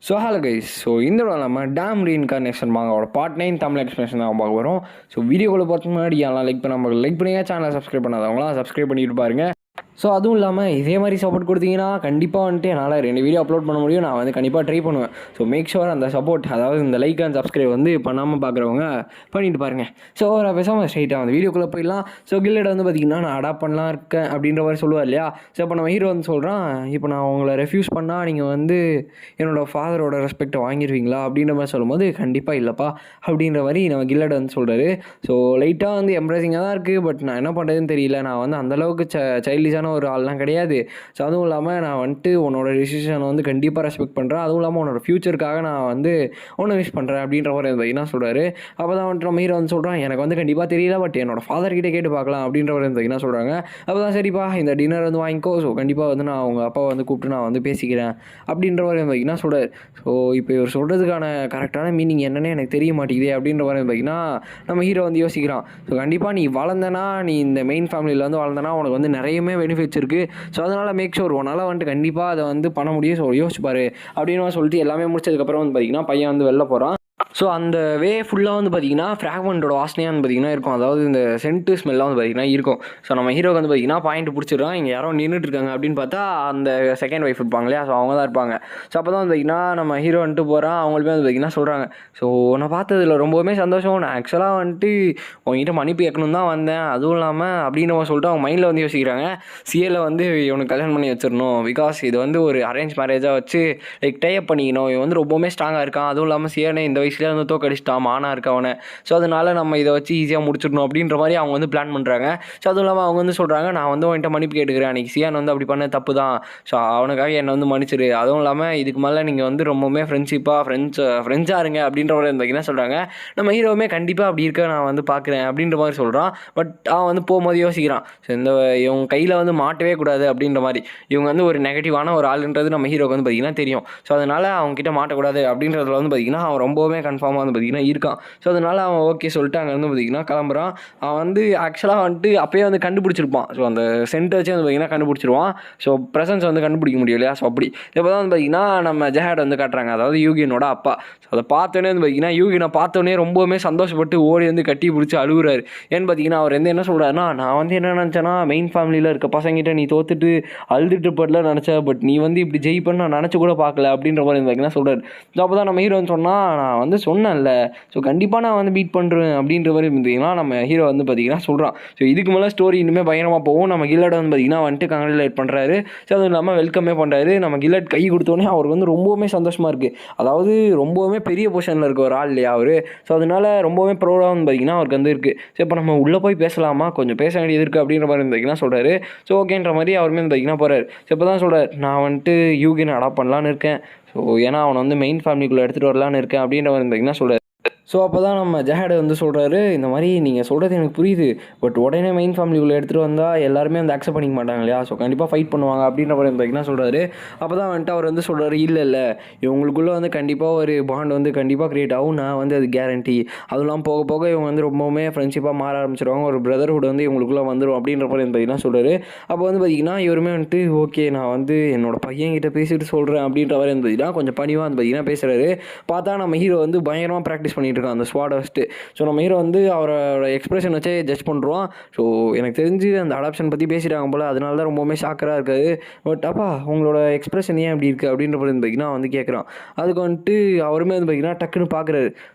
Hello guys. இந்த விட நம்ம டேம் ரீஇன்கார்னேஷன் மாங்காவோட பார்ட் 9 தமிழ் எக்ஸ்பிளேஷன் தான் பார்க்க வரோம். வீடியோக்குள்ளே பார்த்து முன்னாடி எல்லாம் லைக் பண்ணுங்க, சேனலை சப்ஸ்கிரைப் பண்ணாதவங்களாம் சப்ஸ்கிரைப் பண்ணிட்டு பாருங்கள். அதுவும் இல்லாமல் இதே மாதிரி சப்போர்ட் கொடுத்தீங்கன்னா கண்டிப்பாக என்னால் 2 வீடியோ அப்லோட் பண்ண முடியும். நான் கண்டிப்பாக ட்ரை பண்ணுவேன். மேக் ஷுவர் அந்த சப்போர்ட், அதாவது இந்த லைக் அண்ட் சப்ஸ்கிரைப் பண்ணாமல் பார்க்குறவங்க பண்ணிட்டு பாருங்கள். பேசாமல் ஸ்ட்ரைட்டாக அந்த வீடியோக்குள்ளே போயிடலாம். கில்லட் பார்த்திங்கன்னா நான் அடாப்ட் பண்ணலாம் இருக்கேன் அப்படின்ற மாதிரி சொல்லுவார் இல்லையா. இப்போ நம்ம ஹீரோ சொல்கிறான், இப்போ நான் உங்களை ரெஃப்யூஸ் பண்ணால் நீங்கள் என்னோடய ஃபாதரோட ரெஸ்பெக்டை வாங்கிடுவீங்களா அப்படின்ற மாதிரி சொல்லும்போது கண்டிப்பாக இல்லைப்பா அப்படின்ற மாதிரி நம்ம கில்லட் சொல்கிறாரு. லைட்டாக எம்ப்ரேசிங்காக தான் இருக்குது. பட் நான் என்ன பண்ணுறதுன்னு தெரியல. நான் அந்தளவுக்கு சைல்டிஷான ஒரு ஆள்லாம் கிடையாது. அதுவும் இல்லாமல் நான் உன்னோட டிசிஷனை கண்டிப்பாக ரெஸ்பெக்ட் பண்ணுறேன். அதுவும் இல்லாமல் உன்னோட ஃப்யூச்சருக்காக நான் உன்னை விஷ் பண்ணுறேன் அப்படின்ற மாதிரி என்ன சொல்கிறாரு. அப்போ தான் நம்ம ஹீரோ சொல்கிறான், எனக்கு கண்டிப்பாக தெரியல, பட் என்னோட ஃபாதர்கிட்ட கேட்டு பார்க்கலாம் அப்படின்ற மாதிரி என்ன சொல்கிறாங்க. அப்போ தான் சரிப்பா இந்த டின்னர் வாங்கிக்கோ. கண்டிப்பாக நான் உங்கள் அப்பாவை கூப்பிட்டு நான் பேசிக்கிறேன் அப்படின்ற மாதிரி என்ன சொல்கிறார். இப்போ இவர் சொல்கிறதுக்கான கரெக்டான மீனிங் என்னன்னு எனக்கு தெரிய மாட்டேங்குது அப்படின்ற மாதிரி பார்த்திங்கன்னா நம்ம ஹீரோ யோசிக்கிறான். கண்டிப்பாக நீ வளர்ந்தனா, நீ இந்த மெயின் ஃபேமிலியில் வளர்ந்தனா உனக்கு நிறையமே பெனிஃபிட்ஸ் இருக்குது. அதனால் மேக் ஷோர் உன்னால் கண்டிப்பாக அதை பண்ண முடியும். யோசிச்சுப்பாரு அப்படின்னு சொல்லிட்டு எல்லாமே முடிச்சதுக்கப்புறம் பார்த்திங்கன்னா பையன் வெளில போகிறான். அந்த வே ஃபுல்லாக பார்த்திங்கன்னா ஃப்ராக்மெண்ட்டோட வாசனையாக பார்த்திங்கன்னா இருக்கும். அதாவது இந்த சென்ட்டு ஸ்மெல்லாம் பார்த்திங்கன்னா இருக்கும். நம்ம ஹீரோக்கு பார்த்திங்கன்னா பாயிண்ட் பிடிச்சிடுறான். இங்கே யாரோ நின்றுட்டுருக்காங்க அப்படின்னு பார்த்தா அந்த செகண்ட் ஒய்ஃப் இருப்பாங்க இல்லையா. அவங்க தான் இருப்பாங்க. அப்போ தான் பார்த்திங்கன்னா நம்ம ஹீரோ போகிறான். அவங்களுமே பார்த்திங்கன்னா சொல்கிறாங்க, உன்னை பார்த்ததில் ரொம்பவுமே சந்தோஷம். நான் ஆக்சுவலாக உங்ககிட்ட மன்னிப்பு கேட்கணும் தான் வந்தேன். அதுவும் இல்லாமல் அப்படின்னு சொல்லிட்டு அவங்க மைண்டில் யோசிக்கிறாங்க, சிஏல இவனுக்கு கல்யாணம் பண்ணி வச்சிடணும். பிகாஸ் இது ஒரு அரேஞ்ச் மேரேஜாக வச்சு டைப் பண்ணிக்கணும். இவன் ரொம்பவுமே ஸ்ட்ராங்காக இருக்கான். அதுவும் இல்லாமல் சிஏனே இந்த வயசுலேயே தோக்கடிச்சிட்டான், மானா இருக்கவனை. அதனால் நம்ம இதை வச்சு ஈஸியாக முடிச்சிடணும் அப்படின்ற மாதிரி அவங்க பிளான் பண்ணுறாங்க. அதுவும் இல்லாமல் அவங்க சொல்கிறாங்க, நான் உன்கிட்ட மன்னிப்பு கேட்டுக்கிறேன். அன்றைக்கி சியான் அப்படி பண்ண தப்பு தான். அவனுக்காக என்னை மன்னிச்சிரு. அதுவும் இல்லாமல் இதுக்கு மேலே நீங்கள் ரொம்பவுமே ஃப்ரெண்ட்ஸாக இருங்க அப்படின்ற மாதிரி இருந்தீங்கன்னா சொல்கிறாங்க. நம்ம ஹீரோவுமே கண்டிப்பாக அப்படி இருக்க நான் பார்க்குறேன் அப்படின்ற மாதிரி சொல்கிறான். பட் அவன் போகும்போது யோசிக்கிறான், இவங்க கையில் மாட்டவே கூடாது அப்படின்ற மாதிரி. இவங்க ஒரு நெகட்டிவான ஒரு ஆளுன்றது நம்ம ஹீரோக்கு பார்த்திங்கன்னா தெரியும். அதனால் அவங்ககிட்ட மாட்டக்கூடாது அப்படின்றதுல பார்த்திங்கன்னா அவன் ரொம்பவுமே கன்ஃபார்மாக பார்த்திங்கன்னா இருக்கான். அதனால் அவன் ஓகே சொல்லிட்டு அங்கே பார்த்திங்கன்னா கிளம்புறான். அவன் ஆக்சுவலாக அப்போயே கண்டுபிடிச்சிருப்பான். அந்த சென்ட் வச்சு பார்த்திங்கன்னா கண்டுபிடிச்சிருவான். ப்ரெசன்ஸ் கண்டுபிடிக்க முடியும் இல்லையா. அப்படி இப்போ தான் பார்த்திங்கன்னா நம்ம ஜெஹாட் காட்டுறாங்க, அதாவது யூகினோட அப்பா. அதை பார்த்தோன்னே பார்த்திங்கன்னா யூகினை பார்த்தோன்னே ரொம்பவுமே சந்தோஷப்பட்டு ஓடி கட்டி பிடிச்சி அழுகுறாரு. ஏன்னு பார்த்திங்கன்னா அவர் என்ன சொல்கிறாருன்னா, நான் என்ன நினச்சேன்னா மெயின் ஃபேமிலியில் இருக்க பசங்கிட்ட நீ தோத்துட்டு அழுதுட்டு படலாம் நினச்சேன். பட் நீ இப்படி ஜெயிப்பன்னு நான் நினச்சி கூட பார்க்கல அப்படின்ற மாதிரி பார்த்திங்கன்னா சொல்கிறார். அப்போ தான் நம்ம ஹீரோன்னு சொன்னால், நான் சொன்னேன்ல, கண்டிப்பாக நான் பீட் பண்ணுறேன் அப்படின்ற மாதிரி பார்த்திங்கன்னா நம்ம ஹீரோ பார்த்திங்கன்னா சொல்கிறான். இதுக்கு மேலே ஸ்டோரி இன்னுமே பயங்கரமாக போகும். நம்ம கில்லட் பார்த்திங்கன்னா கங்க்ராச்சுலேட் பண்ணுறாரு. அதுவும் இல்லாமல் வெல்கமே பண்ணுறாரு. நம்ம கில்லட் கை கொடுத்தோன்னே அவருக்கு ரொம்பவுமே சந்தோஷமாக இருக்குது. அதாவது ரொம்பவுமே பெரிய பொசிஷனில் இருக்க ஒரு ஆள் இல்லையா அவர். அதனால் ரொம்பவுமே ப்ரௌடாக பார்த்திங்கன்னா அவருக்கு இருக்குது. இப்போ நம்ம உள்ளே போய் பேசலாமா, கொஞ்சம் பேச வேண்டியது இருக்குது அப்படின்ற மாதிரி பார்த்திங்கன்னா சொல்கிறாரு. ஓகேன்ற மாதிரி அவருமே பார்த்திங்கன்னா போகிறார். இப்போ தான் சொல்கிறார், நான் யூகினை அடாப்ட் பண்ணலான்னு இருக்கேன். ஏன்னா அவனை மெயின் ஃபேமிலிக்குள்ளே எடுத்துகிட்டு வரலான்னு இருக்கேன் அப்படின்ற மாதிரி பார்த்திங்கன்னா சொல்கிறார். அப்போ தான் நம்ம ஜெஹாட் சொல்கிறாரு, இந்த மாதிரி நீங்கள் சொல்கிறது எனக்கு புரியுது. பட் உடனே மெயின் ஃபேமிலிக்குள்ளே எடுத்துகிட்டு வந்தால் எல்லாருமே அக்செப்ட் பண்ணிக்க மாட்டாங்க இல்லையா. கண்டிப்பாக ஃபைட் பண்ணுவாங்க அப்படின்ற மாதிரி பார்த்திங்கன்னா சொல்கிறாரு. அப்போ தான் அவர் சொல்கிறாரு, இல்லை இவங்களுக்குள்ளே கண்டிப்பாக ஒரு பாண்ட் கண்டிப்பாக க்ரியேட் ஆகும். நான் அது கேரண்டி. அதெல்லாம் போக போக இவங்க ரொம்பவுமே ஃப்ரெண்ட்ஷிப்பாக மாற ஆரம்பிச்சிருவாங்க. ஒரு பிரதர்ஹுட் இவங்களுக்குள்ளே வந்துடும் அப்படின்ற மாதிரி பார்த்திங்கன்னா சொல்கிறாரு. அப்போ பார்த்திங்கன்னா இவருமே ஓகே நான் என்னோட பையன்கிட்ட பேசிட்டு சொல்கிறேன் அப்படின்ற மாதிரி பார்த்திங்கன்னா கொஞ்சம் பணிவாக பார்த்திங்கன்னா பேசுகிறாரு. பார்த்தா நம்ம ஹீரோ பயங்கரமாக ப்ராக்டிஸ் பண்ணிட்டு இருக்கான் அந்த ஸ்வாட் வச்சுட்டு. நம்ம ஹீரோ அவரோட எக்ஸ்பிரஷன் வச்சே ஜட்ஜ் பண்ணுறான். எனக்கு தெரிஞ்சு அந்த அடாப்ஷன் பற்றி பேசிட்டாங்க போல், அதனால தான் ரொம்பவுமே ஷாக்கராக இருக்காது. பட் அப்பா உங்களோட எக்ஸ்பிரஷன் ஏன் அப்படி இருக்குது அப்படின்ற பார்த்திங்கன்னா கேட்குறான். அதுக்கு அவருமே பார்த்திங்கன்னா டக்குன்னு பார்க்குறாரு.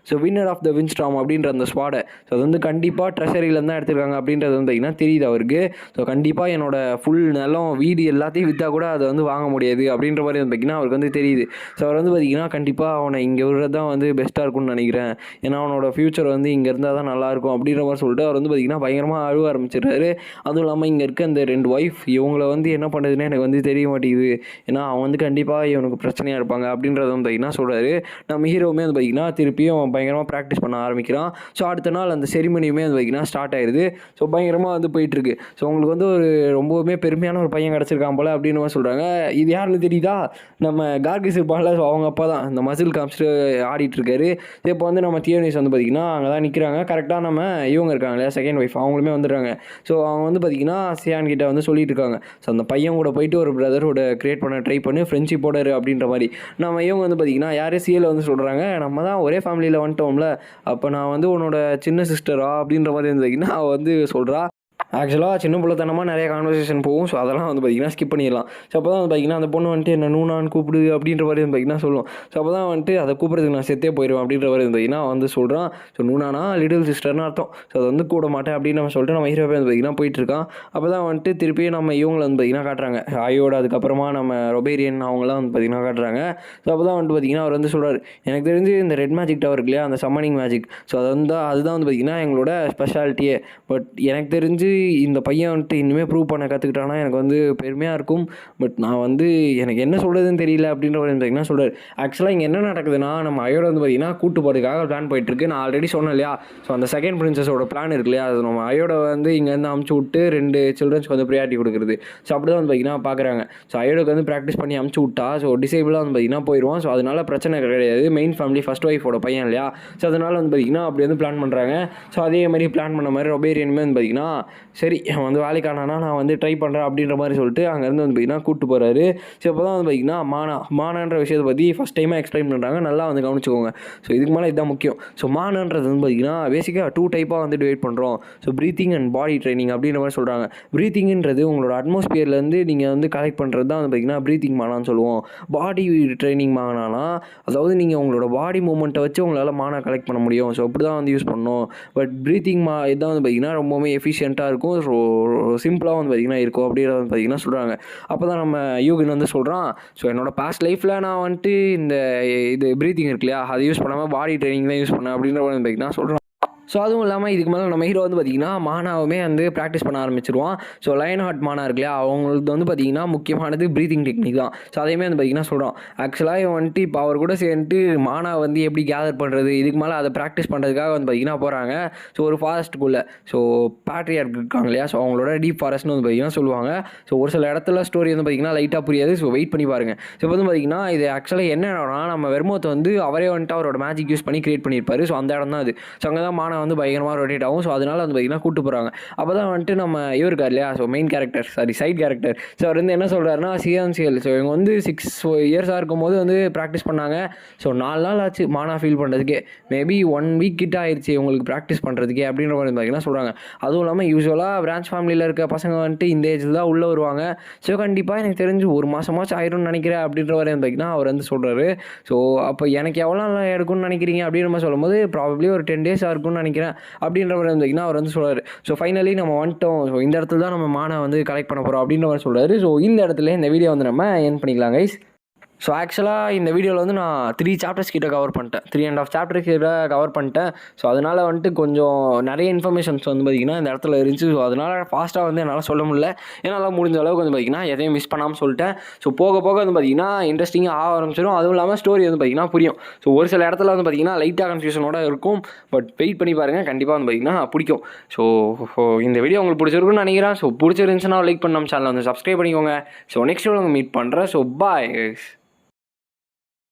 வின்னர் ஆஃப் த வின்ஸ்டார்ம் அப்படின்ற அந்த ஸ்வாடை அது கண்டிப்பாக ட்ரெஷரியிலேருந்து தான் எடுத்துருக்காங்க அப்படின்றது பார்த்திங்கன்னா தெரியுது அவருக்கு. கண்டிப்பாக என்னோட ஃபுல் நிலம் வீடு எல்லாத்தையும் விற்றா கூட அதை வாங்க முடியாது அப்படின்ற மாதிரி பார்த்திங்கன்னா அவருக்கு தெரியுது. அவர் பார்த்திங்கன்னா கண்டிப்பாக அவனை இங்கே விடுறது தான் பெஸ்ட்டாக இருக்கும்னு நினைக்கிறேன். ஏன்னா அவனோட ஃப்யூச்சர் இங்கே இருந்தால் தான் நல்லாயிருக்கும் அப்படின்ற மாதிரி சொல்லிட்டு அவர் பார்த்திங்கன்னா பயங்கரமாக அழுவ ஆரம்பிச்சிடுறாரு. அதுவும் இல்லாமல் இங்கே இருக்க அந்த 2 ஒய்ஃப் இவங்கள என்ன பண்ணுறதுன்னு எனக்கு தெரிய மாட்டேங்குது. ஏன்னா அவன் கண்டிப்பாக இவனுக்கு பிரச்சனையாக இருப்பாங்க அப்படின்றத பார்த்திங்கன்னா சொல்கிறாரு. நம்ம ஹீரோவுமே பார்த்திங்கன்னா திருப்பியும் பயங்கரமாக ப்ராக்டிஸ் பண்ண ஆரம்பிக்கிறான். அடுத்த நாள் அந்த செரிமனியுமே பார்த்திங்கன்னா ஸ்டார்ட் ஆயிடுது. பயங்கரமாக போயிட்டுருக்கு. உங்களுக்கு ஒரு ரொம்பவுமே பெருமையான ஒரு பையன் கிடச்சிருக்கான் போல் அப்படின்னு மாதிரி சொல்கிறாங்க. இது யாருன்னு தெரியுதா, நம்ம கார்கிஸ் இருப்பாங்கல்ல, அவங்க அப்பா தான் இந்த மசில் காமிச்சிட்டு ஆடிட்டுருக்காரு. இப்போ வந்து நம்ம தியோனிஸ் வந்து பார்த்திங்கன்னா அங்கே தான் நிற்கிறாங்க. கரெக்டாக நம்ம இவங்க இருக்காங்க இல்லையா, செகண்ட் ஒய்ஃப், அவங்களுமே வந்துடுறாங்க. ஸோ அவங்க வந்து பார்த்திங்கன்னா சியான் கிட்ட வந்து சொல்லிட்டு இருக்காங்க. ஸோ அந்த பையன் கூட போயிட்டு ஒரு பிரதர்ஹுட் கிரியேட் பண்ண ட்ரை பண்ணி ஃப்ரெண்ட்ஷிப்போட அப்படின்ற மாதிரி. நம்ம இவங்க வந்து பார்த்திங்கன்னா யாரே சிஎல் வந்து சொல்கிறாங்க, நம்ம தான் ஒரே ஃபேமிலியில் வந்துட்டோம்ல, அப்போ நான் வந்து உன்னோட சின்ன சிஸ்டரா அப்படின்ற மாதிரி வந்து பார்த்திங்கன்னா அவள் வந்து சொல்கிறா. ஆக்சுவலாக சின்ன பிள்ளைத்தனமாக நிறைய கான்வர்சேஷன் போகும். ஸோ அதெல்லாம் வந்து பார்த்திங்கன்னா ஸ்கிப் பண்ணிடலாம். ஸோ அப்போ தான் வந்து பார்த்திங்கன்னா அந்த பொண்ணு வந்துட்டு என்ன நூனான்னு கூப்பிடு அப்படின்ற மாதிரி வந்து பார்த்திங்கன்னா சொல்லும். ஸோ அப்போ தான் வந்துட்டு அதை கூப்பிட்றதுக்கு நான் செத்தே போயிடுவேன் அப்படின்ற மாதிரி வந்து பார்த்திங்கன்னா வந்து சொல்கிறான். ஸோ நூனானா லிட்டில் சிஸ்டர்னு அர்த்தம். ஸோ அதை வந்து கூட மாட்டேன் அப்படின்னு நம்ம சொல்லிட்டு நம்ம ஹீரோவே வந்து பார்த்திங்கன்னா போயிட்டுருக்கான். அப்போ தான் வந்துட்டு திருப்பியும் நம்ம இவங்களை வந்து பார்த்திங்கன்னா காட்டுறாங்க, ஆயோட அதுக்கப்புறமா நம்ம ரொபேரியன் அவங்களாம் வந்து பார்த்திங்கன்னா காட்டுறாங்க. ஸோ அப்போ தான் வந்துட்டு பார்த்திங்கன்னா அவர் வந்து சொல்கிறார், எனக்கு தெரிஞ்சு இந்த ரெட் மேஜிக் டவர் இருக்கு இல்லையா, அந்த சம்மனிங் மேஜிக், ஸோ அது வந்து அதுதான் வந்து பார்த்திங்கன்னா எங்களோட ஸ்பெஷாலிட்டியே. பட் எனக்கு தெரிஞ்சு இந்த பையன் வந்துட்டு இன்னுமே ப்ரூவ் பண்ண கற்றுக்கிட்டானா எனக்கு வந்து பெருமையாக இருக்கும். பட் நான் வந்து எனக்கு என்ன சொல்கிறதுன்னு தெரியல அப்படின்ற ஒரு பார்த்திங்கன்னா சொல்கிறார். ஆக்சுவலாக இங்கே என்ன நடக்குதுன்னா, நம்ம அயோட வந்து பார்த்திங்கன்னா கூட்டு போகிறதுக்காக பிளான் போயிட்டுருக்கு. நான் ஆல்ரெடி சொன்னேன் இல்லையா, ஸோ அந்த செகண்ட் பிரின்சஸோட பிளான் இருக்கு இல்லையா, அது நம்ம அயோட வந்து இங்கேருந்து அமுச்சு விட்டு 2 சில்ட்ரன்ஸ்க்கு வந்து ப்ரியாரிட்டி கொடுக்குறது. ஸோ அப்படி தான் வந்து பார்த்திங்கன்னா பார்க்குறாங்க. ஸோ அயோடுக்கு வந்து ப்ராக்டிஸ் பண்ணி அமுச்சு விட்டா ஸோ டிசேபிளாக வந்து பார்த்திங்கன்னா போயிடுவான். ஸோ அதனால் பிரச்சனை கிடையாது. மெயின் ஃபேமிலி ஃபஸ்ட் ஒய்ஃபோட பையன் இல்லையா, ஸோ அதனால் வந்து பார்த்திங்கன்னா அப்படி வந்து பிளான் பண்ணுறாங்க. ஸோ அதே மாதிரி பிளான் பண்ண மாதிரி ரொபேரியனுமே வந்து பார்த்திங்கன்னா சரி அவன் வந்து வேலைக்கானா நான் வந்து ட்ரை பண்ணுறேன் அப்படின்ற மாதிரி சொல்லிட்டு அங்கேருந்து வந்து பார்த்திங்கன்னா கூப்பிட்டு போகிறாரு. ஸோ அப்போ தான் வந்து பார்த்திங்கன்னா மானான்ற விஷயத்தை பற்றி ஃபஸ்ட் டைமாக எக்ஸ்பிளைன் பண்ணுறாங்க. நல்லா வந்து கவனிச்சுக்கோங்க. ஸோ இதுக்கு மேலே இதுதான் முக்கியம். ஸோ மானான்றது வந்து பார்த்திங்கன்னா பேசிக்காக 2 டைப்பாக வந்து டிவைட் பண்ணுறோம். So breathing and body training அப்படின்ற மாதிரி சொல்கிறாங்க. ப்ரீத்திங்கிறது உங்களோட அட்மாஸ்பியர்லேருந்து நீங்கள் வந்து கலெக்ட் பண்ணுறது தான் வந்து பார்த்திங்கன்னா ப்ரீத்திங் மானான்னு சொல்லுவோம். பாடி ட்ரைனிங் மானானா அதாவது நீங்கள் உங்களோட பாடி மூமெண்ட்டை வச்சு உங்களால் மானா கலெக்ட் பண்ண முடியும். ஸோ அப்படி தான் வந்து யூஸ் பண்ணணும். பட் ப்ரீத்திங் இதுதான் வந்து பார்த்திங்கன்னா ரொம்பவுமே எஃபிஷியண்ட்டாக இருக்கும். ஸோ சிம்பிளாக வந்து பார்த்திங்கன்னா இருக்கும் அப்படின்றத வந்து பார்த்திங்கன்னா சொல்கிறாங்க. அப்போ தான் நம்ம யூகின் வந்து சொல்கிறான், ஸோ என்னோடய பாஸ்ட் லைஃப்பில் நான் வந்துட்டு இது ப்ரீத்திங் இருக்கு இல்லையா, அதை யூஸ் பண்ணாமல் பாடி ட்ரைனிங் தான் யூஸ் பண்ணேன் அப்படின்ற வந்து பார்த்திங்கன்னா சொல்கிறான். ஸோ அதுவும் இல்லாமல் இதுக்கு மேலே நம்ம ஹீரோ வந்து பார்த்திங்கன்னா மானாவுமே வந்து ப்ராக்டிஸ் பண்ண ஆரம்பிச்சிருவான். ஸோ லயன் ஹார்ட் மானா இருக்கு இல்லையா, அவங்களுக்கு வந்து பார்த்திங்கன்னா முக்கியமானது ப்ரீத்திங் டெக்னிக் தான். ஸோ அதையுமே வந்து பார்த்திங்கன்னா சொல்கிறான். ஆக்சுவலாக இவன் வந்துட்டு இப்போ அவர் கூட சேர்ந்துட்டு மானா வந்து எப்படி கேதர் பண்ணுறது, இதுக்கு மேலே அதை ப்ராக்டிஸ் பண்ணுறதுக்காக வந்து பார்த்திங்கன்னா போகிறாங்க. ஸோ ஒரு ஃபாரஸ்ட்டுக்குள்ளே ஸோ பேட்ரியார்க் இருக்காங்க இல்லையா, ஸோ அவங்களோட டீப் ஃபாரஸ்ட்னு வந்து பார்த்திங்கன்னா சொல்லுவாங்க. ஸோ ஒரு சில இடத்துல ஸ்டோரி வந்து பார்த்திங்கன்னா லைட்டாக புரியாது. ஸோ வெயிட் பண்ணி பாருங்கள். ஸோ இப்போ வந்து பார்த்திங்கன்னா இது ஆக்சுவலாக என்னன்னா நம்ம வெர்மோத்தை வந்து அவரே வந்துட்டு அவரோட மேஜிக் யூஸ் பண்ணி கிரியேட் பண்ணியிருப்பார். ஸோ அந்த இடம் தான் அது. ஸோ அங்கே தான் மானா வந்து பயங்கரமாக ரொட்டேட் ஆகும். ஸோ அதனால் வந்து பார்த்திங்கன்னா கூப்பிட்டு போகிறாங்க. அப்போ தான் வந்துட்டு நம்ம இருக்கார் இல்லையா, so main character side character, so அவர் வந்து என்ன சொல்கிறாருன்னா சிஎல் ஸோ இவங்க வந்து 6 இயர்ஸாக இருக்கும்போது வந்து ப்ராக்டிஸ் பண்ணாங்க. ஸோ 4 நாள் ஆச்சு மானா ஃபீல் பண்ணுறதுக்கே, மேபி 1 வீக் கிட்ட ஆயிடுச்சு உங்களுக்கு ப்ராக்டிஸ் பண்ணுறதுக்கே அப்படின்ற மாதிரி பார்த்திங்கன்னா சொல்கிறாங்க. அதுவும் இல்லாமல் யூஸ்வலாக பிரான்ச் ஃபேமிலியில் இருக்க பசங்க வந்துட்டு இந்த ஏஜில் தான் உள்ளே வருவாங்க. ஸோ கண்டிப்பாக எனக்கு தெரிஞ்சு 1 மாதமாச்சும் ஆயிரும்னு நினைக்கிறேன் அப்படின்ற மாதிரி பார்த்திங்கன்னா அவர் வந்து சொல்கிறாரு. ஸோ அப்போ எனக்கு எவ்வளோ நாள் எடுக்கும்னு நினைக்கிறீங்க அப்படின்னு நம்ம சொல்லும்போது ப்ராபப்ளி ஒரு 10 days இருக்கும்னு நினைக்கிறேன் அப்படின்ற மாதிரி பார்த்திங்கன்னா அவர் வந்து சொல்கிறார். ஸோ ஃபைனலி நம்ம வந்துட்டோம், ஸோ இந்த இடத்துல தான் நம்ம மானை வந்து கலெக்ட் பண்ண போகிறோம் அப்படின்ற மாதிரி சொல்கிறாரு. ஸோ இந்த இடத்துல இந்த வீடியோ வந்து நம்ம என் பண்ணிக்கலாம் கைஸ். ஸோ ஆக்சுவலாக இந்த வீடியோவில் வந்து நான் 3 சாப்டர்ஸ் கிட்ட கவர் பண்ணிட்டேன், 3.5 சாப்டர்ஸ் கிட்ட கவர் பண்ணிட்டேன். ஸோ அதனால் வந்துட்டு கொஞ்சம் நிறைய இன்ஃபர்மேஷன்ஸ் வந்து பார்த்திங்கன்னா இந்த இடத்துல இருந்துச்சு. ஸோ அதனால் ஃபாஸ்ட்டாக வந்து என்னால் சொல்ல முடியல. என்னால் முடிஞ்ச அளவுக்கு வந்து பார்த்திங்கன்னா எதையும் மிஸ் பண்ணாமல் சொல்லிட்டேன். ஸோ போக போக வந்து பார்த்திங்கன்னா இன்ட்ரெஸ்டிங்காக ஆக ஆரம்பிச்சிடும். அதுவும் இல்லாமல் ஸ்டோரி வந்து பார்த்திங்கன்னா புரியும். ஸோ ஒரு சில இடத்துல வந்து பார்த்திங்கன்னா லைட்டாக கன்ஃபியூஷனோட இருக்கும். பட் வெயிட் பண்ணி பாருங்கள், கண்டிப்பாக வந்து பார்த்திங்கன்னா பிடிக்கும். ஸோ இந்த வீடியோ உங்களுக்கு பிடிச்சிருக்குன்னு நினைக்கிறேன். ஸோ பிடிச்சிருந்துச்சுன்னா லைக் பண்ண நம்ம சேனலை வந்து சப்ஸ்கிரைப் பண்ணிக்கோங்க. ஸோ நெக்ஸ்ட் வீடியோ மீட் பண்ணுறேன். So bye.